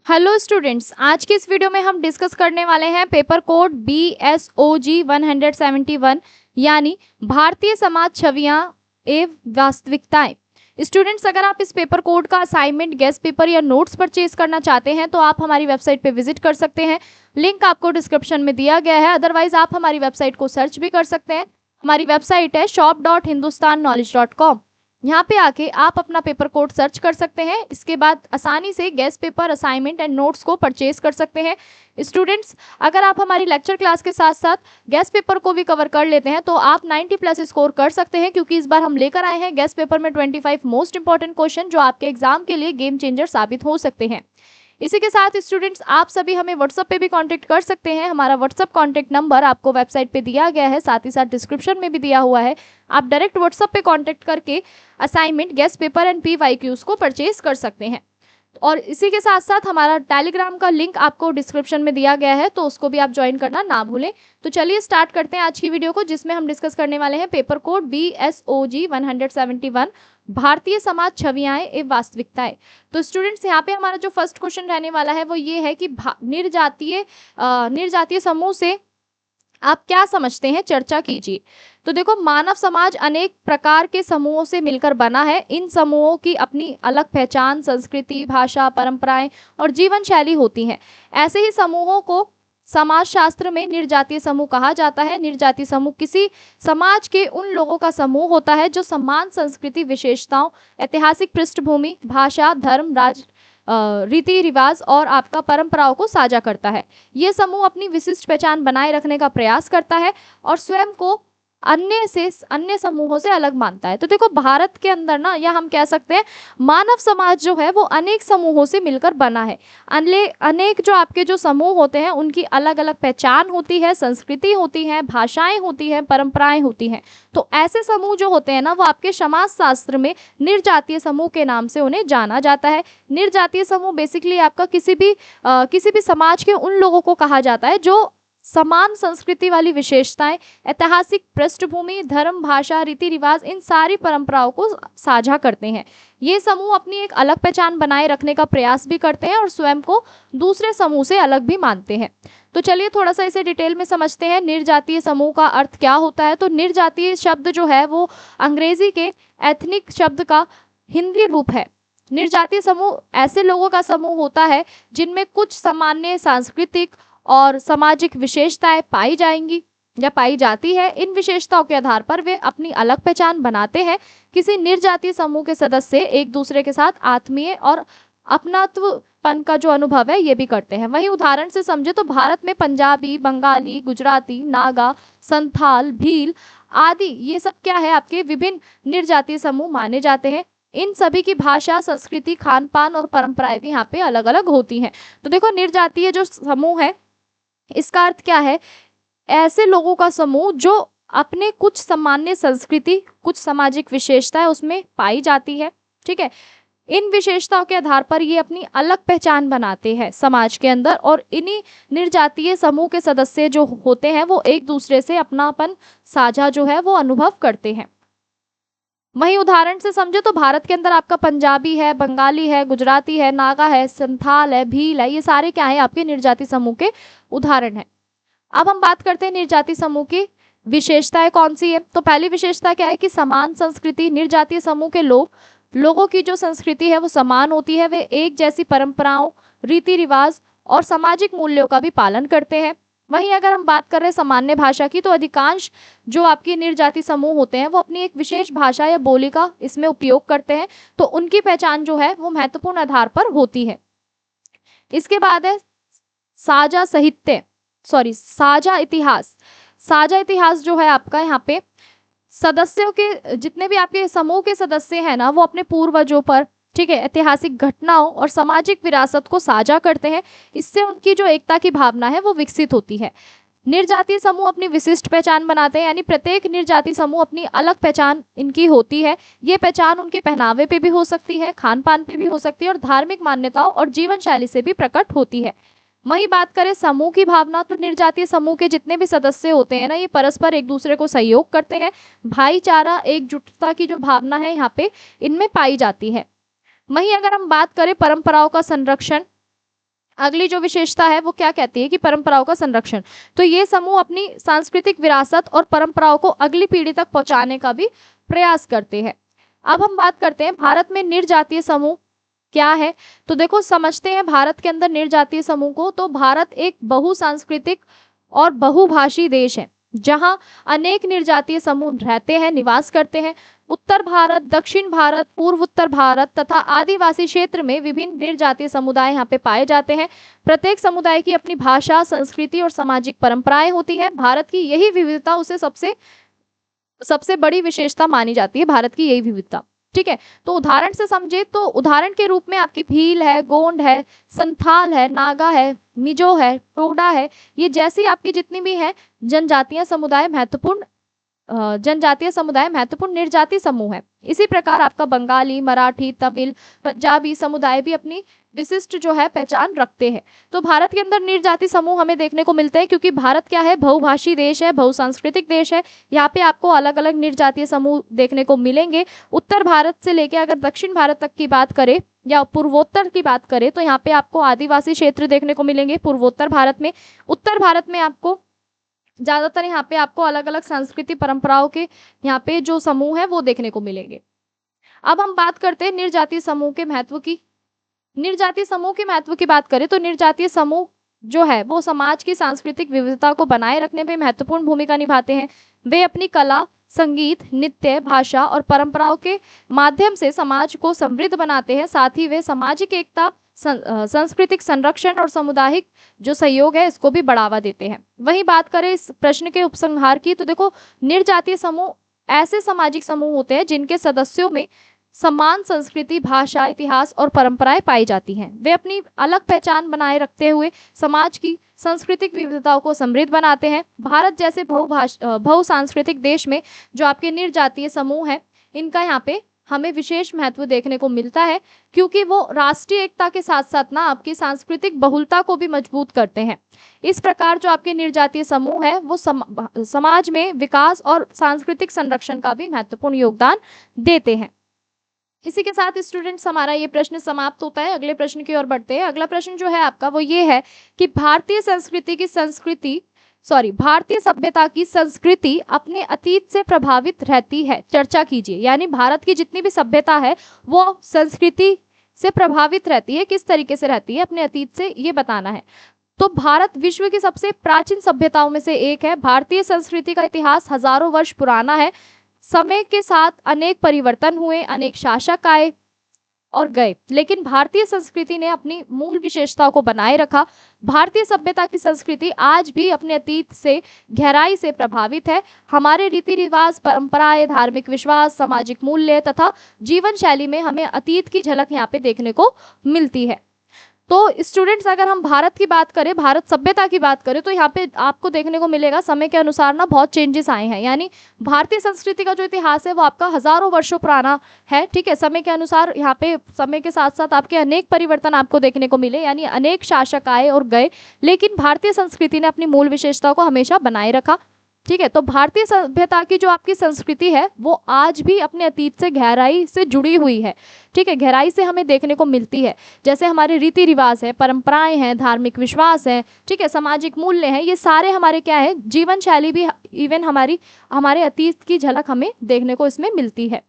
Hello students, आज की इस वीडियो में हम डिस्कस करने वाले हैं पेपर कोड BSOG 171 यानी भारतीय समाज छवियां एवं वास्तविकताएं। स्टूडेंट्स, अगर आप इस पेपर कोड का असाइनमेंट, गेस्ट पेपर या नोट्स परचेज करना चाहते हैं तो आप हमारी वेबसाइट पे विजिट कर सकते हैं। लिंक आपको डिस्क्रिप्शन में दिया गया है। अदरवाइज आप हमारी वेबसाइट को सर्च भी कर सकते हैं। हमारी वेबसाइट है shop.hindustanknowledge.com। यहाँ पे आके आप अपना पेपर कोड सर्च कर सकते हैं। इसके बाद आसानी से guest paper, assignment and notes को परचेज कर सकते हैं। स्टूडेंट्स, अगर आप हमारी लेक्चर क्लास के साथ साथ गेस्ट पेपर को भी कवर कर लेते हैं तो आप 90 प्लस स्कोर कर सकते हैं, क्योंकि इस बार हम लेकर आए हैं गेस्ट पेपर में 25 मोस्ट इंपॉर्टेंट क्वेश्चन जो आपके एग्जाम के लिए गेम चेंजर साबित हो सकते हैं। इसी के साथ स्टूडेंट्स, आप सभी हमें व्हाट्सएप पे भी कांटेक्ट कर सकते हैं। हमारा व्हाट्सएप कांटेक्ट नंबर आपको वेबसाइट पे दिया गया है, साथ ही साथ डिस्क्रिप्शन में भी दिया हुआ है। आप डायरेक्ट व्हाट्सएप पे कांटेक्ट करके assignment, guest paper and PYQs को परचेज कर सकते हैं। और इसी के साथ साथ हमारा टेलीग्राम का लिंक आपको डिस्क्रिप्शन में दिया गया है, तो उसको भी आप ज्वाइन करना ना भूलें। तो चलिए स्टार्ट करते हैं आज की वीडियो को, जिसमें हम डिस्कस करने वाले हैं paper code BSOG 171 Bharatiya Samaj छवियां एवं वास्तविकताएं। तो स्टूडेंट्स, यहाँ पे हमारा जो फर्स्ट क्वेश्चन रहने वाला है वो ये है कि निर्जातीय समूह से आप क्या समझते हैं, चर्चा कीजिए। तो देखो, मानव समाज अनेक प्रकार के समूहों से मिलकर बना है। इन समूहों की अपनी अलग पहचान, संस्कृति, भाषा, परंपराएं और जीवन शैली होती हैं। ऐसे ही समूहों को समाज शास्त्र में निर्जातीय समूह कहा जाता है। निर्जातीय समूह किसी समाज के उन लोगों का समूह होता है जो समान संस्कृति, विशेषताओं, ऐतिहासिक पृष्ठभूमि, भाषा, धर्म, रीति रिवाज और आपका परंपराओं को साझा करता है। ये समूह अपनी विशिष्ट पहचान बनाए रखने का प्रयास करता है और स्वयं को अन्य समूहों से अलग मानता है। तो देखो, भारत के अंदर ना, या हम कह सकते हैं मानव समाज जो है वो अनेक समूहों से मिलकर बना है। अनेक जो आपके जो समूह होते हैं उनकी अलग अलग पहचान होती है, संस्कृति होती है, भाषाएं होती हैं, परंपराएं होती हैं। तो ऐसे समूह जो होते हैं ना, वो आपके समाज शास्त्र में निर्जातीय समूह के नाम से उन्हें जाना जाता है। निर्जातीय समूह बेसिकली आपका किसी भी समाज के उन लोगों को कहा जाता है जो समान संस्कृति वाली विशेषताएं, ऐतिहासिक पृष्ठभूमि, धर्म, भाषा, रीति रिवाज, इन सारी परंपराओं को साझा करते हैं। ये समूह अपनी एक अलग पहचान बनाए रखने का प्रयास भी करते हैं और स्वयं को दूसरे समूह से अलग भी मानते हैं। तो चलिए थोड़ा सा इसे डिटेल में समझते हैं। निर्जातीय समूह का अर्थ क्या होता है? तो निर्जातीय शब्द जो है वो अंग्रेजी के एथनिक शब्द का हिंदी रूप है। निर्जातीय समूह ऐसे लोगों का समूह होता है जिनमें कुछ सामान्य सांस्कृतिक और सामाजिक विशेषताएं पाई जाएंगी या पाई जाती है। इन विशेषताओं के आधार पर वे अपनी अलग पहचान बनाते हैं। किसी निर्जातीय समूह के सदस्य एक दूसरे के साथ आत्मीय और अपनात्वपन का जो अनुभव है ये भी करते हैं। वहीं उदाहरण से समझे तो भारत में पंजाबी, बंगाली, गुजराती, नागा, संथाल, भील आदि ये सब क्या है, आपके विभिन्न निर्जातीय समूह माने जाते हैं। इन सभी की भाषा, संस्कृति, खान पान और परंपराएं भी यहाँ पे अलग अलग होती हैं। तो देखो, निर्जातीय जो समूह है इसका अर्थ क्या है? ऐसे लोगों का समूह जो अपने कुछ सामान्य संस्कृति, कुछ सामाजिक विशेषताएं उसमें पाई जाती है। ठीक है, इन विशेषताओं के आधार पर ये अपनी अलग पहचान बनाते हैं समाज के अंदर, और इन्हीं निर्जातीय समूह के सदस्य जो होते हैं वो एक दूसरे से अपनापन साझा जो है वो अनुभव करते हैं। वहीं उदाहरण से समझे तो भारत के अंदर आपका पंजाबी है, बंगाली है, गुजराती है, नागा है, संथाल है, भील है, ये सारे क्या है, आपके निर्जातीय समूह के उदाहरण हैं। अब हम बात करते हैं निर्जातीय समूह की विशेषताएं कौन सी है। तो पहली विशेषता क्या है कि समान संस्कृति। निर्जातीय समूह के लोगों की जो संस्कृति है वो समान होती है। वे एक जैसी परंपराओं, रीति रिवाज और सामाजिक मूल्यों का भी पालन करते हैं। वहीं अगर हम बात कर रहे हैं सामान्य भाषा की, तो अधिकांश जो आपके निर्जातीय समूह होते हैं वो अपनी एक विशेष भाषा या बोली का इसमें उपयोग करते हैं। तो उनकी पहचान जो है वो महत्वपूर्ण आधार पर होती है। इसके बाद है साझा इतिहास। साझा इतिहास जो है आपका यहाँ पे सदस्यों के, जितने भी आपके समूह के सदस्य हैं ना, वो अपने पूर्वजों पर, ठीक है, ऐतिहासिक घटनाओं और सामाजिक विरासत को साझा करते हैं। इससे उनकी जो एकता की भावना है वो विकसित होती है। निर्जातीय समूह अपनी विशिष्ट पहचान बनाते हैं, यानी प्रत्येक निर्जातीय समूह अपनी अलग पहचान इनकी होती है। ये पहचान उनके पहनावे पे भी हो सकती है, खान पान पे भी हो सकती है और धार्मिक मान्यताओं और जीवन शैली से भी प्रकट होती है। वही बात करें समूह की भावना, तो निर्जातीय समूह के जितने भी सदस्य होते हैं ना, ये परस्पर एक दूसरे को सहयोग करते हैं। भाईचारा, एकजुटता की जो भावना है यहाँ पे इनमें पाई जाती है। वहीं अगर हम बात करें परंपराओं का संरक्षण, अगली जो विशेषता है वो क्या कहती है कि परंपराओं का संरक्षण। तो ये समूह अपनी सांस्कृतिक विरासत और परंपराओं को अगली पीढ़ी तक पहुंचाने का भी प्रयास करते हैं। अब हम बात करते हैं भारत में निर्जातीय समूह क्या है। तो देखो समझते हैं भारत के अंदर निर्जातीय समूह को। तो भारत एक बहुसांस्कृतिक और बहुभाषी देश है जहां अनेक निर्जातीय समूह रहते हैं, निवास करते हैं। उत्तर भारत, दक्षिण भारत, पूर्व उत्तर भारत तथा आदिवासी क्षेत्र में विभिन्न निर्जातीय समुदाय यहाँ पे पाए जाते हैं। प्रत्येक समुदाय की अपनी भाषा, संस्कृति और सामाजिक परंपराएं होती है। भारत की यही विविधता उसे सबसे बड़ी विशेषता मानी जाती है, भारत की यही विविधता। ठीक है, तो उदाहरण से समझे तो उदाहरण के रूप में आपकी भील है, गोंड है, संथाल है, नागा है, मिजो है, टोडा है, ये जैसी आपकी जितनी भी है जनजातीय समुदाय महत्वपूर्ण निर्जातीय समूह है। इसी प्रकार आपका बंगाली, मराठी, तमिल, पंजाबी समुदाय भी अपनी विशिष्ट जो है पहचान रखते हैं। तो भारत के अंदर निर्जातीय समूह हमें देखने को मिलते हैं क्योंकि भारत क्या है, बहुभाषी देश है, बहुसांस्कृतिक देश है। यहाँ पे आपको अलग अलग निर्जातीय समूह देखने को मिलेंगे। उत्तर भारत से लेकर अगर दक्षिण भारत तक की बात करें या पूर्वोत्तर की बात करें तो यहाँ पे आपको आदिवासी क्षेत्र देखने को मिलेंगे पूर्वोत्तर भारत में। उत्तर भारत में आपको ज्यादातर यहाँ पे आपको अलग अलग संस्कृति परंपराओं के यहाँ पे जो समूह है वो देखने को मिलेंगे। अब हम बात करते हैं निर्जातीय समूह के महत्व की। निर्जातीय समूह के महत्व की बात करें तो निर्जातीय समूह जो है वो समाज की सांस्कृतिक विविधता को बनाए रखने में महत्वपूर्ण भूमिका निभाते हैं। वे अपनी कला, संगीत, नृत्य, भाषा और परंपराओं के माध्यम से समाज को समृद्ध बनाते हैं। साथ ही वे सामाजिक एकता, सांस्कृतिक संरक्षण और सामुदायिक जो सहयोग है इसको भी बढ़ावा देते हैं। वहीं बात करें इस प्रश्न के उपसंहार की तो देखो निर्जातीय समूह ऐसे सामाजिक समूह होते हैं जिनके सदस्यों में समान संस्कृति, भाषा, इतिहास और परंपराएं पाई जाती हैं। वे अपनी अलग पहचान बनाए रखते हुए समाज की सांस्कृतिक विविधताओं को समृद्ध बनाते हैं। भारत जैसे बहुसांस्कृतिक देश में जो आपके निर्जातीय समूह है इनका यहाँ पे हमें विशेष महत्व देखने को मिलता है क्योंकि वो राष्ट्रीय एकता के साथ साथ ना आपकी सांस्कृतिक बहुलता को भी मजबूत करते हैं। इस प्रकार जो आपके निर्जातीय समूह है वो समाज में विकास और सांस्कृतिक संरक्षण का भी महत्वपूर्ण योगदान देते हैं। इसी के साथ स्टूडेंट्स हमारा ये प्रश्न समाप्त होता है। अगले प्रश्न की ओर बढ़ते हैं। अगला प्रश्न जो है आपका वो ये है कि भारतीय सभ्यता की संस्कृति अपने अतीत से प्रभावित रहती है। चर्चा कीजिए। यानी भारत की जितनी भी सभ्यता है वो संस्कृति से प्रभावित रहती है। किस तरीके से रहती है अपने अतीत से, ये बताना है। तो भारत विश्व की सबसे प्राचीन सभ्यताओं में से एक है। भारतीय संस्कृति का इतिहास हजारों वर्ष पुराना है। समय के साथ अनेक परिवर्तन हुए, अनेक शासक आए और गए, लेकिन भारतीय संस्कृति ने अपनी मूल विशेषताओं को बनाए रखा। भारतीय सभ्यता की संस्कृति आज भी अपने अतीत से गहराई से प्रभावित है। हमारे रीति रिवाज, परंपराएं, धार्मिक विश्वास, सामाजिक मूल्य तथा जीवन शैली में हमें अतीत की झलक यहाँ पे देखने को मिलती है। तो स्टूडेंट्स अगर हम भारत की बात करें, भारत सभ्यता की बात करें तो यहाँ पे आपको देखने को मिलेगा समय के अनुसार ना बहुत चेंजेस आए हैं। यानी भारतीय संस्कृति का जो इतिहास है वो आपका हजारों वर्षों पुराना है। ठीक है, समय के अनुसार यहाँ पे समय के साथ साथ आपके अनेक परिवर्तन आपको देखने को मिले, यानी अनेक शासक आए और गए, लेकिन भारतीय संस्कृति ने अपनी मूल विशेषताओं को हमेशा बनाए रखा। ठीक है, तो भारतीय सभ्यता की जो आपकी संस्कृति है वो आज भी अपने अतीत से गहराई से जुड़ी हुई है। ठीक है, गहराई से हमें देखने को मिलती है। जैसे हमारे रीति रिवाज है, परंपराएं हैं, धार्मिक विश्वास है, ठीक है, सामाजिक मूल्य हैं, ये सारे हमारे क्या है, जीवन शैली भी इवन हमारे अतीत की झलक हमें देखने को इसमें मिलती है।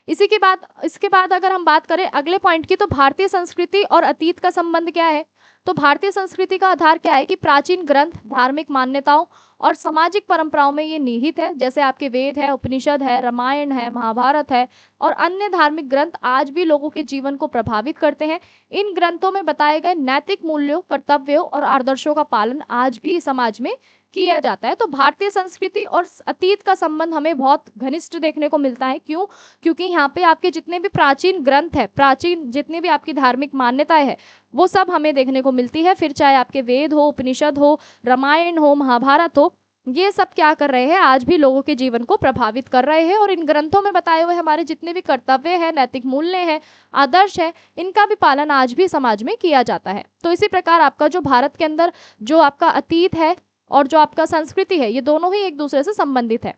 इसके बाद अगर हम बात करें अगले पॉइंट की, तो भारतीय संस्कृति और अतीत का संबंध क्या है। तो भारतीय संस्कृति का आधार क्या है कि प्राचीन ग्रंथ, धार्मिक मान्यताओं और सामाजिक परंपराओं में ये निहित है। जैसे आपके वेद है, उपनिषद है, रामायण है, महाभारत है और अन्य धार्मिक ग्रंथ आज भी लोगों के जीवन को प्रभावित करते हैं। इन ग्रंथों में बताए गए नैतिक मूल्यों, कर्तव्यों और आदर्शों का पालन आज भी समाज में किया जाता है। तो भारतीय संस्कृति और अतीत का संबंध हमें बहुत घनिष्ठ देखने को मिलता है। क्यों? क्योंकि यहाँ पे आपके जितने भी प्राचीन ग्रंथ है, प्राचीन जितनी भी आपकी धार्मिक मान्यताएं है, वो सब हमें देखने को मिलती है। फिर चाहे आपके वेद हो, उपनिषद हो, रामायण हो, महाभारत हो, ये सब क्या कर रहे हैं, आज भी लोगों के जीवन को प्रभावित कर रहे हैं। और इन ग्रंथों में बताए हुए हमारे जितने भी कर्तव्य हैं, नैतिक मूल्य हैं, आदर्श है, इनका भी पालन आज भी समाज में किया जाता है। तो इसी प्रकार आपका जो भारत के अंदर जो आपका अतीत है और जो आपका संस्कृति है, ये दोनों ही एक दूसरे से संबंधित है।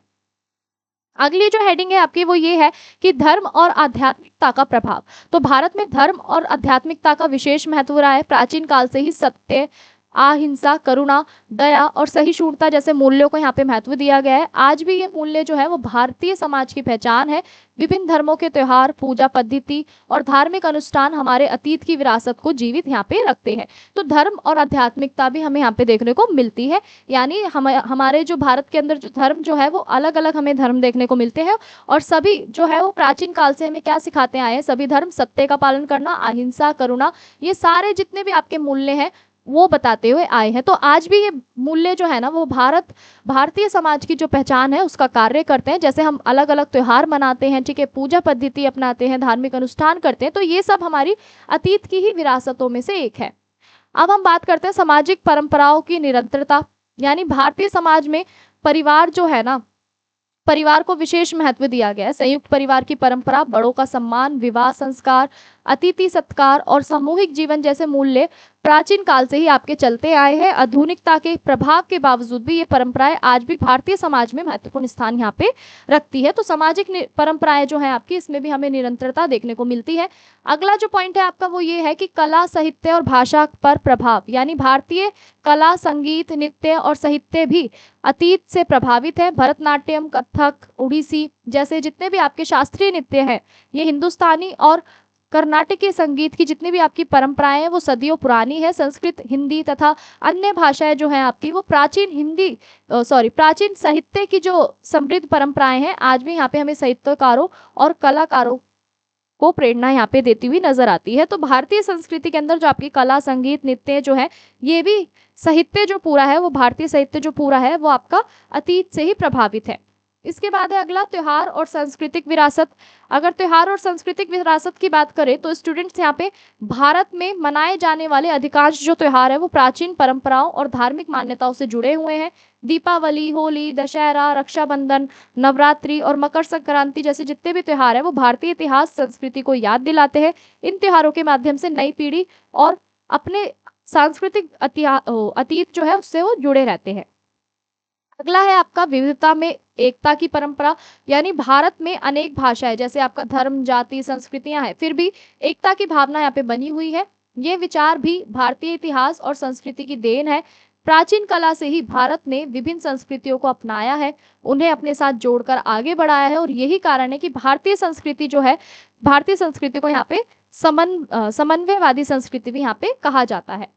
अगली जो हेडिंग है आपकी वो ये है कि धर्म और आध्यात्मिकता का प्रभाव। तो भारत में धर्म और आध्यात्मिकता का विशेष महत्व रहा है। प्राचीन काल से ही सत्य, अहिंसा, करुणा, दया और सहिष्णुता जैसे मूल्यों को यहाँ पे महत्व दिया गया है। आज भी ये मूल्य जो है वो भारतीय समाज की पहचान है। विभिन्न धर्मों के त्योहार, पूजा पद्धति और धार्मिक अनुष्ठान हमारे अतीत की विरासत को जीवित यहाँ पे रखते हैं। तो धर्म और आध्यात्मिकता भी हमें यहाँ पे देखने को मिलती है। यानी हमारे जो भारत के अंदर जो धर्म जो है वो अलग अलग हमें धर्म देखने को मिलते हैं, और सभी जो है वो प्राचीन काल से हमें क्या सिखाते आए हैं, सभी धर्म सत्य का पालन करना, अहिंसा, करुणा, ये सारे जितने भी आपके मूल्य हैं वो बताते हुए आए हैं। तो आज भी ये मूल्य जो है ना वो भारतीय समाज की जो पहचान है उसका कार्य करते हैं। जैसे हम अलग अलग त्योहार मनाते हैं, ठीक है, पूजा पद्धति अपनाते हैं, धार्मिक अनुष्ठान करते हैं, तो ये सब हमारी अतीत की ही विरासतों में से एक है। अब हम बात करते हैं सामाजिक परंपराओं की निरंतरता। यानी भारतीय समाज में परिवार जो है ना, परिवार को विशेष महत्व दिया गया है। संयुक्त परिवार की परंपरा, बड़ों का सम्मान, विवाह संस्कार, अतिथि सत्कार और सामूहिक जीवन जैसे मूल्य प्राचीन काल से ही आपके चलते आए हैं। आधुनिकता के प्रभाव के बावजूद भी ये परंपराएं आज भी भारतीय समाज में महत्वपूर्ण स्थान यहाँ पे रखती है। तो सामाजिक परंपराएं जो है आपकी, इसमें भी हमें निरंतरता देखने को मिलती है। अगला जो पॉइंट है आपका वो ये है कि कला, साहित्य और भाषा पर प्रभाव। यानी भारतीय कला, संगीत, नृत्य और साहित्य भी अतीत से प्रभावित है। भरतनाट्यम, कथक, उड़ीसी जैसे जितने भी आपके शास्त्रीय नृत्य हैं, ये हिंदुस्तानी और कर्नाटकीय संगीत की जितनी भी आपकी परंपराएं हैं वो सदियों पुरानी है। संस्कृत, हिंदी तथा अन्य भाषाएं जो हैं आपकी वो प्राचीन साहित्य की जो समृद्ध परंपराएं हैं, आज भी यहाँ पे हमें साहित्यकारों और कलाकारों को प्रेरणा यहाँ पे देती हुई नजर आती है। तो भारतीय संस्कृति के अंदर जो आपकी कला, संगीत, नृत्य जो है, ये भी साहित्य जो पूरा है वो भारतीय साहित्य जो पूरा है वो आपका अतीत से ही प्रभावित है। इसके बाद है अगला त्योहार और सांस्कृतिक विरासत। अगर त्योहार और सांस्कृतिक विरासत की बात करें तो स्टूडेंट्स यहाँ पे भारत में मनाए जाने वाले अधिकांश जो त्योहार है वो प्राचीन परंपराओं और धार्मिक मान्यताओं से जुड़े हुए हैं। दीपावली, होली, दशहरा, रक्षाबंधन, नवरात्रि और मकर संक्रांति जैसे जितने भी त्योहार है वो भारतीय इतिहास, संस्कृति को याद दिलाते हैं। इन त्योहारों के माध्यम से नई पीढ़ी और अपने सांस्कृतिक अतीत जो है उससे वो जुड़े रहते हैं। अगला है आपका विविधता में एकता की परंपरा। यानी भारत में अनेक भाषाएं, जैसे आपका धर्म, जाति, संस्कृतियां हैं, फिर भी एकता की भावना यहाँ पे बनी हुई है। ये विचार भी भारतीय इतिहास और संस्कृति की देन है। प्राचीन कला से ही भारत ने विभिन्न संस्कृतियों को अपनाया है, उन्हें अपने साथ जोड़कर आगे बढ़ाया है, और यही कारण है कि भारतीय संस्कृति जो है, भारतीय संस्कृति को यहाँ पे समन्वयवादी संस्कृति भी यहाँ पे कहा जाता है।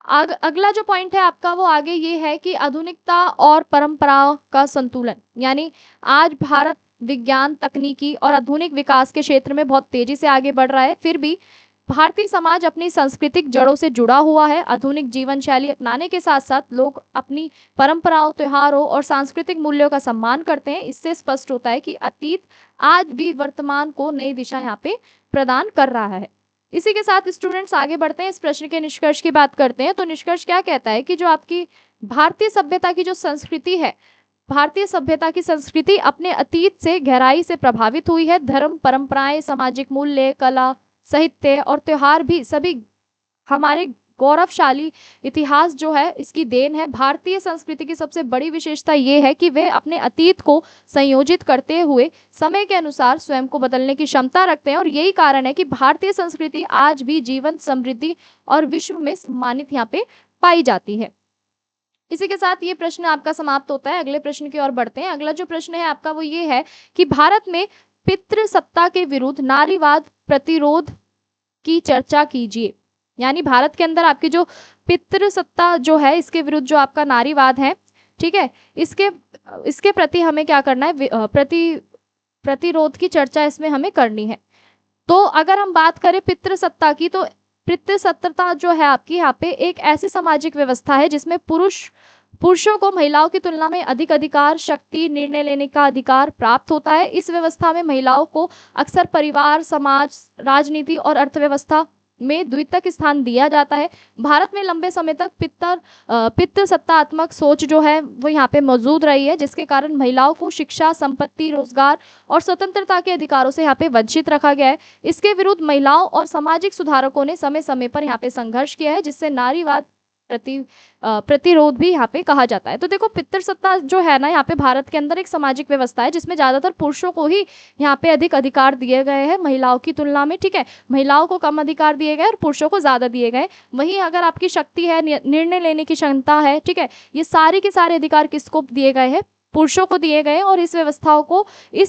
अगला जो पॉइंट है आपका वो आगे ये है कि आधुनिकता और परंपराओं का संतुलन। यानी आज भारत विज्ञान, तकनीकी और आधुनिक विकास के क्षेत्र में बहुत तेजी से आगे बढ़ रहा है, फिर भी भारतीय समाज अपनी सांस्कृतिक जड़ों से जुड़ा हुआ है। आधुनिक जीवन शैली अपनाने के साथ साथ लोग अपनी परंपराओं, त्योहारों और सांस्कृतिक मूल्यों का सम्मान करते हैं। इससे स्पष्ट होता है कि अतीत आज भी वर्तमान को नई दिशा यहाँ पे प्रदान कर रहा है। इसी के साथ स्टूडेंट्स आगे बढ़ते हैं, इस प्रश्न के निष्कर्ष की बात करते हैं। तो निष्कर्ष क्या कहता है कि जो आपकी भारतीय सभ्यता की जो संस्कृति है, भारतीय सभ्यता की संस्कृति अपने अतीत से गहराई से प्रभावित हुई है। धर्म, परंपराएं, सामाजिक मूल्य, कला, साहित्य और त्योहार भी सभी हमारे गौरवशाली इतिहास जो है इसकी देन है। भारतीय संस्कृति की सबसे बड़ी विशेषता ये है कि वे अपने अतीत को संयोजित करते हुए समय के अनुसार स्वयं को बदलने की क्षमता रखते हैं, और यही कारण है कि भारतीय संस्कृति आज भी जीवन, समृद्धि और विश्व में सम्मानित यहाँ पे पाई जाती है। इसी के साथ ये प्रश्न आपका समाप्त होता है। अगले प्रश्न की ओर बढ़ते हैं। अगला जो प्रश्न है आपका वो ये है कि भारत में पितृसत्ता के विरुद्ध नारीवाद प्रतिरोध की चर्चा कीजिए। यानी भारत के अंदर आपकी जो पितृसत्ता जो है इसके विरुद्ध जो आपका नारीवाद है, ठीक है, इसके प्रति हमें क्या करना है, प्रतिरोध की चर्चा इसमें हमें करनी है। तो अगर हम बात करें पितृसत्ता की, तो पितृसत्ता जो है आपकी यहाँ पे एक ऐसी सामाजिक व्यवस्था है जिसमें पुरुषों को महिलाओं की तुलना में अधिक अधिकार, शक्ति, निर्णय लेने का अधिकार प्राप्त होता है। इस व्यवस्था में महिलाओं को अक्सर परिवार, समाज, राजनीति और अर्थव्यवस्था में द्वितीयक स्थान दिया जाता है। भारत में लंबे समय तक पितृसत्तात्मक सोच जो है वो यहाँ पे मौजूद रही है, जिसके कारण महिलाओं को शिक्षा, संपत्ति, रोजगार और स्वतंत्रता के अधिकारों से यहाँ पे वंचित रखा गया है। इसके विरुद्ध महिलाओं और सामाजिक सुधारकों ने समय समय पर यहाँ पे संघर्ष किया है, जिससे नारीवाद प्रतिरोध भी यहाँ पे कहा जाता है। तो देखो पितृसत्ता जो है ना, यहाँ पे भारत के अंदर एक सामाजिक व्यवस्था है जिसमें ज्यादातर पुरुषों को ही यहाँ पे अधिक अधिकार दिए गए हैं महिलाओं की तुलना में, ठीक है। महिलाओं को कम अधिकार दिए गए और पुरुषों को ज्यादा दिए गए। वहीं अगर आपकी शक्ति है, निर्णय लेने की क्षमता है, ठीक है, ये सारे के सारे अधिकार किसको दिए गए हैं? पुरुषों को दिए गए। और इस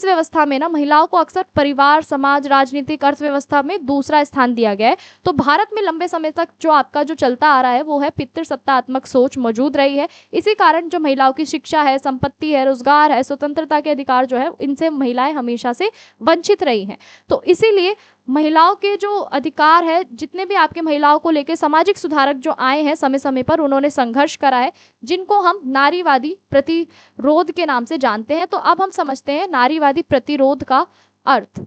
व्यवस्था में ना महिलाओं को अक्सर परिवार, समाज, राजनीतिक, अर्थव्यवस्था में दूसरा स्थान दिया गया है। तो भारत में लंबे समय तक जो आपका जो चलता आ रहा है वो है पितृसत्तात्मक सोच मौजूद रही है। इसी कारण जो महिलाओं की शिक्षा है, संपत्ति है, रोजगार है, स्वतंत्रता के अधिकार जो है, इनसे महिलाएं हमेशा से वंचित रही हैं। तो इसीलिए महिलाओं के जो अधिकार है, जितने भी आपके महिलाओं को लेकर सामाजिक सुधारक जो आए हैं समय समय पर, उन्होंने संघर्ष करा है, जिनको हम नारीवादी प्रतिरोध के नाम से जानते हैं। तो अब हम समझते हैं नारीवादी प्रतिरोध का अर्थ।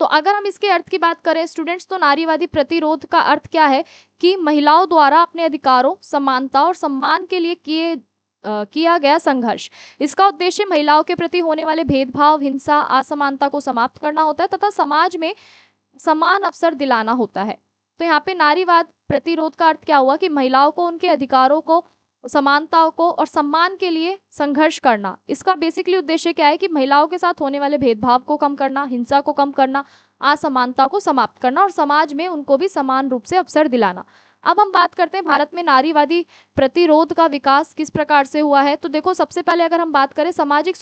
तो अगर हम इसके अर्थ की बात करें स्टूडेंट्स, तो नारीवादी प्रतिरोध का अर्थ क्या है कि महिलाओं द्वारा अपने अधिकारों, समानता और सम्मान के लिए किया गया संघर्ष। इसका उद्देश्य महिलाओं के प्रति होने वाले भेदभाव, हिंसा, असमानता को समाप्त करना होता है तथा समाज में समान अवसर दिलाना होता है। तो यहाँ पे नारीवाद प्रतिरोध का अर्थ क्या हुआ कि महिलाओं को उनके अधिकारों को, समानताओं को और सम्मान के लिए संघर्ष करना। इसका बेसिकली उद्देश्य क्या है कि महिलाओं के साथ होने वाले भेदभाव को कम करना, हिंसा को कम करना, असमानता को समाप्त करना और समाज में उनको भी समान रूप से अवसर दिलाना। अब हम बात करते हैं भारत में नारीवादी प्रतिरोध का विकास किस प्रकार से हुआ है। तो देखो सबसे पहले अगर हम बात करें सामाजिक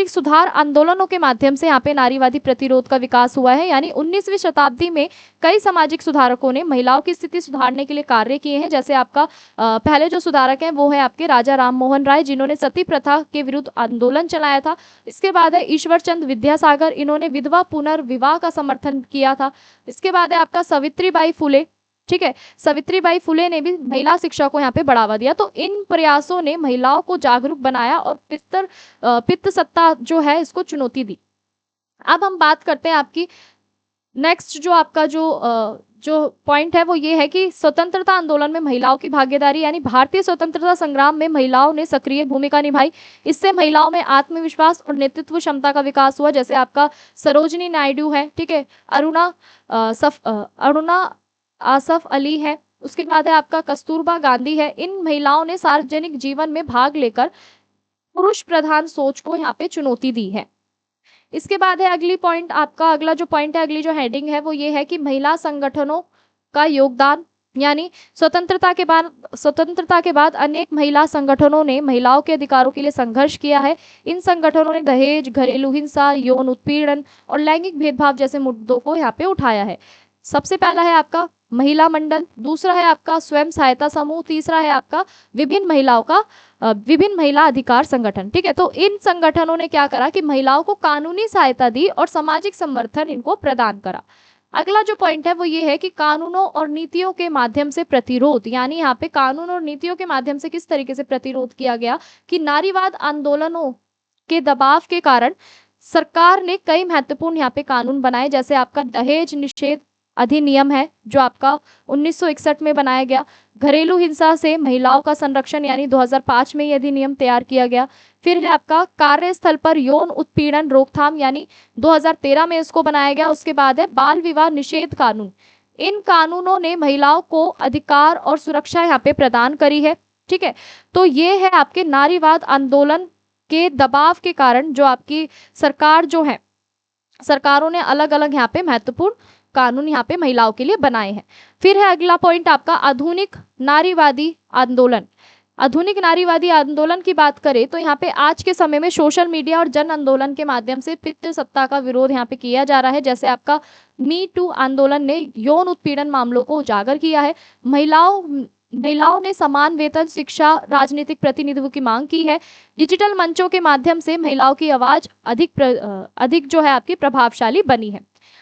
सुधार आंदोलनों के माध्यम से यहाँ पे नारीवादी प्रतिरोध का विकास हुआ है। यानी 19वीं शताब्दी में कई सामाजिक सुधारकों ने महिलाओं की स्थिति सुधारने के लिए कार्य किए हैं। जैसे आपका पहले जो सुधारक हैं वो है आपके राजा राम मोहन राय, जिन्होंने सती प्रथा के विरुद्ध आंदोलन चलाया था। इसके बाद है ईश्वर चंद विद्यासागर, इन्होंने विधवा पुनर्विवाह का समर्थन किया था। इसके बाद है आपका सावित्रीबाई फुले, ठीक है, सावित्रीबाई फुले ने भी महिला शिक्षा को यहाँ पे बढ़ावा दिया। तो इन प्रयासों ने महिलाओं को जागरूक बनाया और पितृसत्ता जो है इसको चुनौती दी। अब हम बात करते हैं आपकी नेक्स्ट जो आपका जो पॉइंट है वो ये है कि स्वतंत्रता आंदोलन में महिलाओं की भागीदारी, यानी भारतीय स्वतंत्रता संग्राम में महिलाओं ने सक्रिय भूमिका निभाई। इससे महिलाओं में आत्मविश्वास और नेतृत्व क्षमता का विकास हुआ। जैसे आपका सरोजनी नायडू है, ठीक है, अरुणा आसफ अली है, उसके बाद है आपका कस्तूरबा गांधी है। इन महिलाओं ने सार्वजनिक जीवन में भाग लेकर पुरुष प्रधान सोच को यहाँ पे चुनौती दी है। इसके बाद है अगला जो पॉइंट है, अगली जो हेडिंग है वो ये है कि महिला संगठनों का योगदान। यानी स्वतंत्रता के बाद अनेक महिला संगठनों ने महिलाओं के अधिकारों के लिए संघर्ष किया है। इन संगठनों ने दहेज, घरेलू हिंसा, यौन उत्पीड़न और लैंगिक भेदभाव जैसे मुद्दों को यहाँ पे उठाया है। सबसे पहला है आपका महिला मंडल, दूसरा है आपका स्वयं सहायता समूह, तीसरा है आपका विभिन्न महिला अधिकार संगठन, ठीक है। तो इन संगठनों ने क्या करा कि महिलाओं को कानूनी सहायता दी और सामाजिक समर्थन इनको प्रदान करा। अगला जो पॉइंट है वो ये है कि कानूनों और नीतियों के माध्यम से प्रतिरोध। यानी यहाँ पे कानून और नीतियों के माध्यम से किस तरीके से प्रतिरोध किया गया कि नारीवाद आंदोलनों के दबाव के कारण सरकार ने कई महत्वपूर्ण यहाँ पे कानून बनाए। जैसे आपका दहेज निषेध अधिनियम है जो आपका 1961 में बनाया गया। घरेलू हिंसा से महिलाओं का संरक्षण, यानी 2005 में ये अधिनियम तैयार किया गया। फिर है आपका कार्यस्थल पर यौन उत्पीड़न रोकथाम, यानी 2013 में इसको बनाया गया। उसके बाद है बाल विवाह निषेध कानून। इन कानूनों ने महिलाओं को अधिकार और सुरक्षा यहाँ पे प्रदान करी है, ठीक है। तो ये है आपके नारीवाद आंदोलन के दबाव के कारण जो आपकी सरकारों ने अलग अलग यहाँ पे महत्वपूर्ण कानून यहाँ पे महिलाओं के लिए बनाए हैं। फिर है अगला पॉइंट आपका आधुनिक नारीवादी आंदोलन। आधुनिक नारीवादी आंदोलन की बात करें तो यहाँ पे आज के समय में सोशल मीडिया और जन आंदोलन के माध्यम से पितृसत्ता का विरोध यहाँ पे किया जा रहा है। जैसे आपका मी टू आंदोलन ने यौन उत्पीड़न मामलों को उजागर किया है। महिलाओं ने समान वेतन, शिक्षा, राजनीतिक प्रतिनिधित्व की मांग की है। डिजिटल मंचों के माध्यम से महिलाओं की आवाज अधिक जो है आपकी प्रभावशाली बनी है।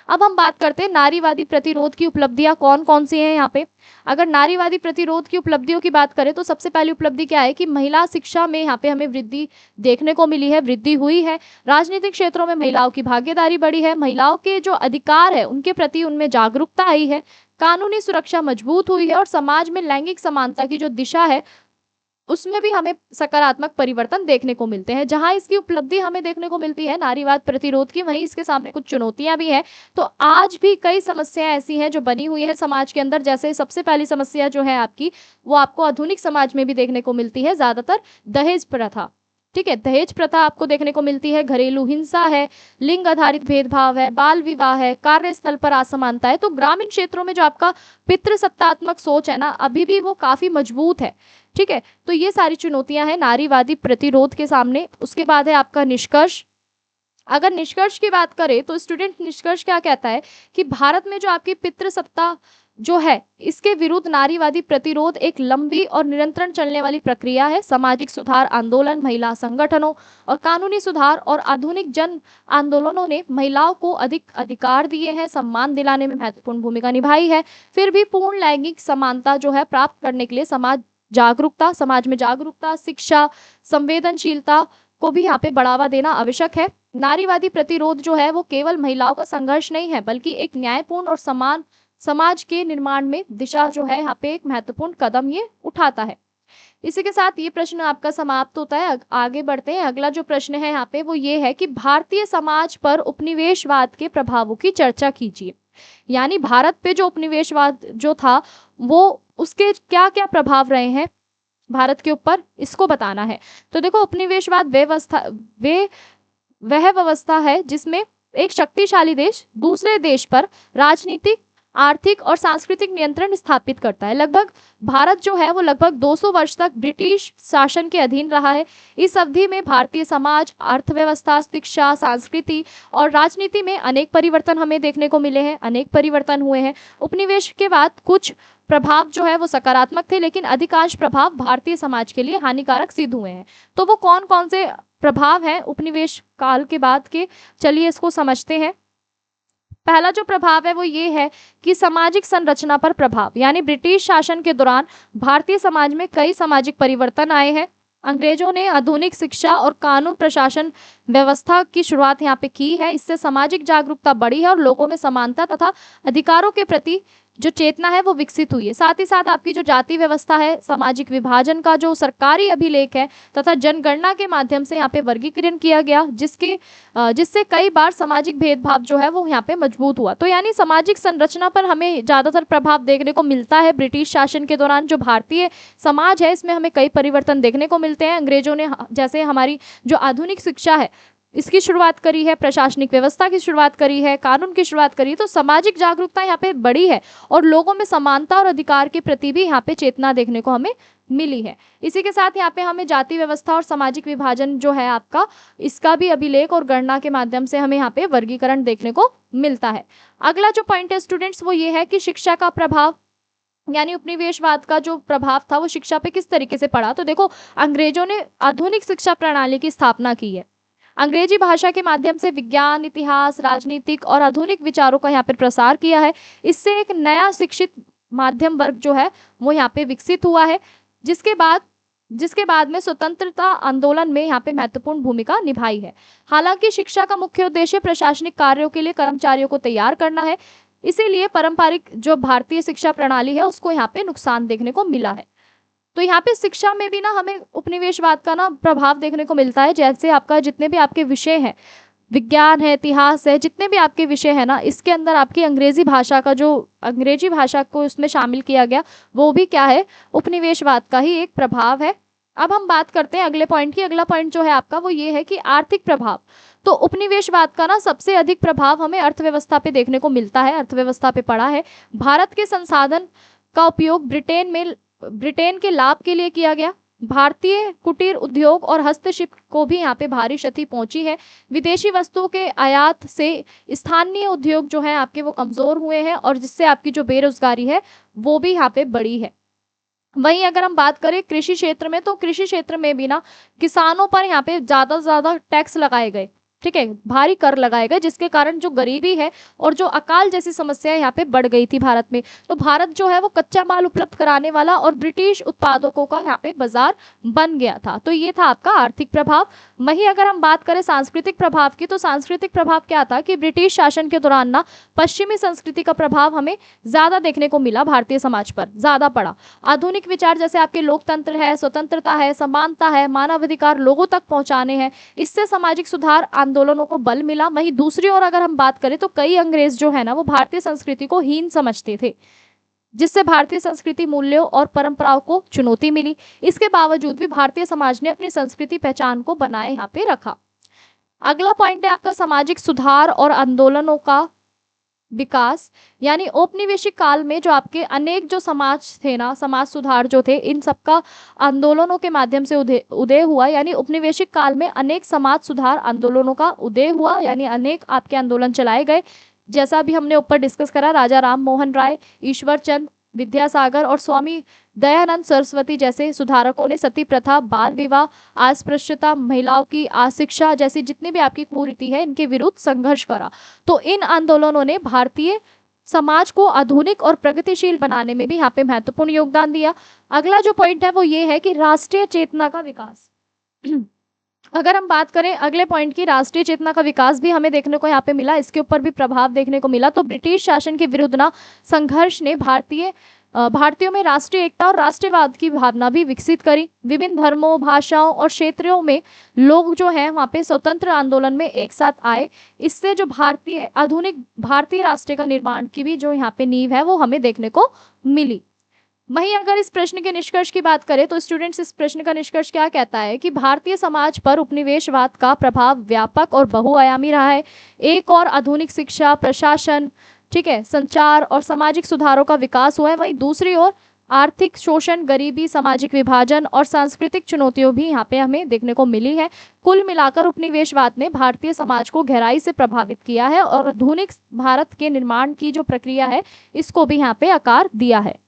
अब हम बात करते हैं नारीवादी प्रतिरोध की उपलब्धियां कौन कौन सी हैं यहाँ पे। अगर नारीवादी प्रतिरोध की उपलब्धियों की बात करें तो सबसे पहली उपलब्धि क्या है कि महिला शिक्षा में यहाँ पे हमें वृद्धि देखने को मिली है, वृद्धि हुई है। राजनीतिक क्षेत्रों में महिलाओं की भागीदारी बढ़ी है। महिलाओं के जो अधिकार है उनके प्रति उनमें जागरूकता आई है। कानूनी सुरक्षा मजबूत हुई है और समाज में लैंगिक समानता की जो दिशा है उसमें भी हमें सकारात्मक परिवर्तन देखने को मिलते हैं। जहां इसकी उपलब्धि हमें देखने को मिलती है नारीवाद प्रतिरोध की, वहीं इसके सामने कुछ चुनौतियां भी हैं। तो आज भी कई समस्याएं ऐसी हैं जो बनी हुई है समाज के अंदर। जैसे सबसे पहली समस्या जो है आपकी, वो आपको आधुनिक समाज में भी देखने को मिलती है, ज्यादातर दहेज प्रथा। ठीक है, दहेज प्रथा आपको देखने को मिलती है, घरेलू हिंसा है, लिंग आधारित भेदभाव है, बाल विवाह है, कार्यस्थल पर असमानता है। तो ग्रामीण क्षेत्रों में जो आपका पितृसत्तात्मक सोच है ना, अभी भी वो काफी मजबूत है। ठीक है, तो ये सारी चुनौतियां हैं नारीवादी प्रतिरोध के सामने। उसके बाद है आपका निष्कर्ष। अगर निष्कर्ष की बात करें तो स्टूडेंट निष्कर्ष क्या कहता है कि भारत में जो आपकी पितृसत्ता जो है, इसके विरुद्ध नारीवादी प्रतिरोध एक लंबी और निरंतर चलने वाली प्रक्रिया है। सामाजिक सुधार आंदोलन, महिला संगठनों और कानूनी सुधार और आधुनिक जन आंदोलनों ने महिलाओं को अधिक अधिकार दिए हैं, सम्मान दिलाने में महत्वपूर्ण भूमिका निभाई है। फिर भी पूर्ण लैंगिक समानता जो है प्राप्त करने के लिए समाज में जागरूकता, शिक्षा, संवेदनशीलता को भी यहाँ पे बढ़ावा देना आवश्यक है। नारीवादी प्रतिरोध जो है वो केवल महिलाओं का संघर्ष नहीं है, बल्कि एक न्यायपूर्ण और समान समाज के निर्माण में दिशा जो है यहाँ पे एक महत्वपूर्ण कदम ये उठाता है। इसी के साथ ये प्रश्न आपका समाप्त होता है। आगे बढ़ते हैं। अगला जो प्रश्न है यहाँ पे वो ये है कि भारतीय समाज पर उपनिवेशवाद के प्रभावों की चर्चा कीजिए। यानी भारत पे जो उपनिवेशवाद जो था, वो उसके क्या क्या प्रभाव रहे हैं भारत के ऊपर, इसको बताना है। तो देखो, उपनिवेशवाद वह व्यवस्था है जिसमें एक शक्तिशाली देश दूसरे देश पर राजनीतिक, आर्थिक और सांस्कृतिक नियंत्रण स्थापित करता है। लगभग भारत जो है वो लगभग 200 वर्ष तक ब्रिटिश शासन के अधीन रहा है। इस अवधि में भारतीय समाज, अर्थव्यवस्था, शिक्षा, संस्कृति और राजनीति में अनेक परिवर्तन हमें देखने को मिले हैं, अनेक परिवर्तन हुए हैं। उपनिवेश के बाद कुछ प्रभाव जो है वो सकारात्मक थे, लेकिन अधिकांश प्रभाव भारतीय समाज के लिए हानिकारक सिद्ध हुए हैं। तो वो कौन कौन से प्रभाव हैं उपनिवेश काल के बाद के, चलिए इसको समझते हैं। पहला जो प्रभाव है वो ये है कि सामाजिक संरचना पर प्रभाव, यानी ब्रिटिश शासन के दौरान भारतीय समाज में कई सामाजिक परिवर्तन आए हैं। अंग्रेजों ने आधुनिक शिक्षा और कानून प्रशासन व्यवस्था की शुरुआत यहाँ पे की है। इससे सामाजिक जागरूकता बढ़ी है और लोगों में समानता तथा अधिकारों के प्रति जो चेतना है वो विकसित हुई है। साथ ही साथ आपकी जो जाति व्यवस्था है, सामाजिक विभाजन का जो सरकारी अभिलेख है तथा जनगणना के माध्यम से यहाँ पे वर्गीकरण किया गया, जिससे कई बार सामाजिक भेदभाव जो है वो यहाँ पे मजबूत हुआ। तो यानी सामाजिक संरचना पर हमें ज्यादातर प्रभाव देखने को मिलता है ब्रिटिश शासन के दौरान। जो भारतीय समाज है इसमें हमें कई परिवर्तन देखने को मिलते हैं। अंग्रेजों ने जैसे हमारी जो आधुनिक शिक्षा है इसकी शुरुआत करी है, प्रशासनिक व्यवस्था की शुरुआत करी है, कानून की शुरुआत करी, तो सामाजिक जागरूकता यहाँ पे बढ़ी है और लोगों में समानता और अधिकार के प्रति भी यहाँ पे चेतना देखने को हमें मिली है। इसी के साथ यहाँ पे हमें जाति व्यवस्था और सामाजिक विभाजन जो है आपका, इसका भी अभिलेख और गणना के माध्यम से हमें यहाँ पे वर्गीकरण देखने को मिलता है। अगला जो पॉइंट है स्टूडेंट्स वो ये है कि शिक्षा का प्रभाव, यानी उपनिवेशवाद का जो प्रभाव था वो शिक्षा पे किस तरीके से पड़ा। तो देखो, अंग्रेजों ने आधुनिक शिक्षा प्रणाली की स्थापना की है। अंग्रेजी भाषा के माध्यम से विज्ञान, इतिहास, राजनीतिक और आधुनिक विचारों का यहाँ पे प्रसार किया है। इससे एक नया शिक्षित माध्यम वर्ग जो है वो यहाँ पे विकसित हुआ है, जिसके बाद में स्वतंत्रता आंदोलन में यहाँ पे महत्वपूर्ण भूमिका निभाई है। हालांकि शिक्षा का मुख्य उद्देश्य प्रशासनिक कार्यों के लिए कर्मचारियों को तैयार करना है, इसीलिए पारंपरिक जो भारतीय शिक्षा प्रणाली है उसको यहाँ पे नुकसान देखने को मिला है। तो यहाँ पे शिक्षा में भी ना हमें उपनिवेशवाद का ना प्रभाव देखने को मिलता है। जैसे आपका जितने भी आपके विषय हैं, विज्ञान है, इतिहास है, जितने भी आपके विषय है ना, इसके अंदर आपकी अंग्रेजी भाषा को उसमें शामिल किया गया, वो भी क्या है, उपनिवेशवाद का ही एक प्रभाव है। अब हम बात करते हैं अगले पॉइंट की। अगला पॉइंट जो है आपका वो ये है कि आर्थिक प्रभाव। तो उपनिवेशवाद का ना सबसे अधिक प्रभाव हमें अर्थव्यवस्था पे देखने को मिलता है, अर्थव्यवस्था पे पड़ा है। भारत के संसाधन का उपयोग ब्रिटेन के लाभ के लिए किया गया। भारतीय कुटीर उद्योग और हस्तशिल्प को भी यहाँ पे भारी क्षति पहुंची है। विदेशी वस्तुओं के आयात से स्थानीय उद्योग जो है आपके वो कमजोर हुए हैं और जिससे आपकी जो बेरोजगारी है वो भी यहाँ पे बढ़ी है। वहीं अगर हम बात करें कृषि क्षेत्र में, तो कृषि क्षेत्र में भी ना किसानों पर यहाँ पे ज्यादा से ज्यादा टैक्स लगाए गए, ठीक है, भारी कर लगाए गए, जिसके कारण जो गरीबी है और जो अकाल जैसी समस्या यहाँ पे बढ़ गई थी भारत में। तो भारत जो है वो कच्चा माल उपलब्ध कराने वाला और ब्रिटिश उत्पादकों का यहाँ पे बाजार बन गया था। तो ये था आपका आर्थिक प्रभाव। वहीं अगर हम बात करें सांस्कृतिक प्रभाव की, तो सांस्कृतिक प्रभाव क्या था कि ब्रिटिश शासन के दौरान ना पश्चिमी संस्कृति का प्रभाव हमें ज्यादा देखने को मिला, भारतीय समाज पर ज्यादा पड़ा। आधुनिक विचार जैसे आपके लोकतंत्र है, स्वतंत्रता है, समानता है, मानवाधिकार लोगों तक पहुंचाने हैं, इससे सामाजिक सुधार आंदोलनों को बल मिला। वहीं दूसरी ओर अगर हम बात करें तो कई अंग्रेज जो है ना वो भारतीय संस्कृति को हीन समझते थे, जिससे भारतीय संस्कृति मूल्यों और परंपराओं को चुनौती मिली। इसके बावजूद भी भारतीय समाज ने अपनी संस्कृति पहचान को बनाए यहाँ पे रखा। अगला पॉइंट है आपका सामाजिक सुधार और आंदोलनों का विकास। यानी औपनिवेशिक काल में जो आपके अनेक जो समाज थे ना, समाज सुधार जो थे, इन सबका आंदोलनों के माध्यम से उदय हुआ। यानी औपनिवेशिक काल में अनेक समाज सुधार आंदोलनों का उदय हुआ, यानी अनेक आपके आंदोलन चलाए गए। जैसा भी हमने ऊपर डिस्कस करा, राजा राम मोहन राय, ईश्वर चंद विद्यासागर और स्वामी दयानंद सरस्वती जैसे सुधारकों ने सती प्रथा, बाल विवाह, अस्पृश्यता, महिलाओं की अशिक्षा जैसी जितनी भी आपकी कुरीति है, इनके विरुद्ध संघर्ष करा। तो इन आंदोलनों ने भारतीय समाज को आधुनिक और प्रगतिशील बनाने में भी यहाँ पे महत्वपूर्ण योगदान दिया। अगला जो पॉइंट है वो ये है कि राष्ट्रीय चेतना का विकास। अगर हम बात करें अगले पॉइंट की, राष्ट्रीय चेतना का विकास भी हमें देखने को यहाँ पे मिला, इसके ऊपर भी प्रभाव देखने को मिला। तो ब्रिटिश शासन के विरुद्ध ना संघर्ष ने भारतीयों में राष्ट्रीय एकता और राष्ट्रवाद की भावना भी विकसित करी। विभिन्न धर्मों, भाषाओं और क्षेत्रों में लोग जो है वहाँ पे स्वतंत्र आंदोलन में एक साथ आए। इससे जो आधुनिक भारतीय राष्ट्र का निर्माण की भी जो यहाँ पे नींव है वो हमें देखने को मिली। वहीं अगर इस प्रश्न के निष्कर्ष की बात करें तो स्टूडेंट्स, इस प्रश्न का निष्कर्ष क्या कहता है कि भारतीय समाज पर उपनिवेशवाद का प्रभाव व्यापक और बहुआयामी रहा है। एक और आधुनिक शिक्षा, प्रशासन, ठीक है, संचार और सामाजिक सुधारों का विकास हुआ है। वहीं दूसरी ओर आर्थिक शोषण, गरीबी, सामाजिक विभाजन और सांस्कृतिक चुनौतियों भी यहाँ पे हमें देखने को मिली है। कुल मिलाकर उपनिवेशवाद ने भारतीय समाज को गहराई से प्रभावित किया है और आधुनिक भारत के निर्माण की जो प्रक्रिया है इसको भी यहाँ पे आकार दिया है।